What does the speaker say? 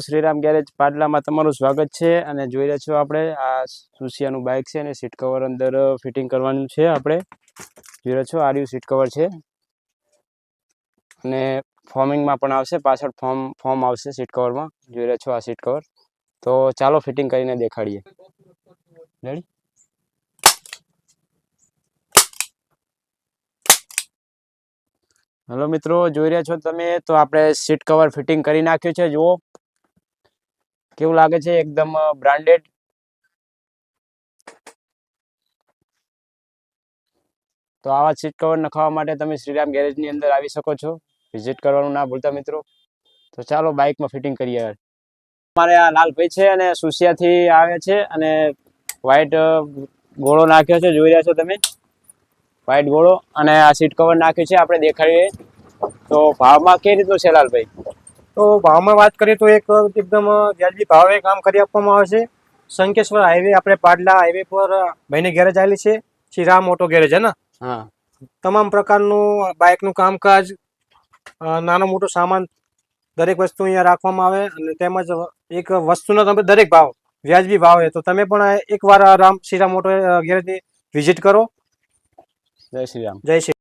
Shriram garage પાટલામાં તમારું સ્વાગત છે અને જોઈ રહ્યા છો આપણે આ સુશિયાનું બાઇક છે અને સીટ કવર અંદર ફિટિંગ કરવાનું છે. આપણે જોઈ રહ્યા છો આર્યુ સીટ કવર છે અને ફોર્મિંગમાં પણ આવશે, પાછળ ફોર્મ આવશે સીટ કવરમાં. જોઈ રહ્યા છો આ સીટ કવર. તો ચાલો ફિટિંગ કરીને દેખાડીએ. રેડી? હેલો મિત્રો, જોઈ રહ્યા છો તમે, તો આપણે સીટ કવર ફિટિંગ કરી નાખ્યું છે. જુઓ કેવું લાગે છે, એકદમ બ્રાન્ડેડ. તો આવા સીટ કવર નખાવવા માટે તમે શ્રીરામ ગેરેજની અંદર આવી શકો છો. વિઝિટ કરવાનું ના ભૂલતા મિત્રો. તો ચાલો બાઇકમાં ફિટિંગ કરીએ. અમારે આ લાલભાઈ છે અને સુશિયાથી આવે છે અને વ્હાઈટ ગોળો નાખ્યો છે. જોઈ રહ્યા છો તમે, વ્હાઈટ ગોળો. અને આ સીટ કવર નાખ્યું છે, આપણે દેખાડીએ. તો ભાવમાં કઈ રીતનું છે લાલભાઈ? તો ભાવમાં વાત કરીએ તો એકદમ વ્યાજબી ભાવે કામ કરી આપવામાં આવે છે. શંકેશ્વર હાઈવે, આપણે પાટલા હાઈવે પર ભાઈની ગેરેજ આવેલી છે, શ્રીરામ ઓટો ગેરેજ હે ને. હા, તમામ પ્રકારનું બાઇકનું કામકાજ, નાનો મોટો સામાન, દરેક વસ્તુ અહીંયા રાખવામાં આવે. અને તેમજ એક વસ્તુનો તમે દરેક ભાવ વ્યાજબી ભાવ છે. તો તમે પણ એકવાર શ્રીરામ ઓટો ગેરેજની વિઝિટ કરો. જય શ્રી રામ. જય શ્રી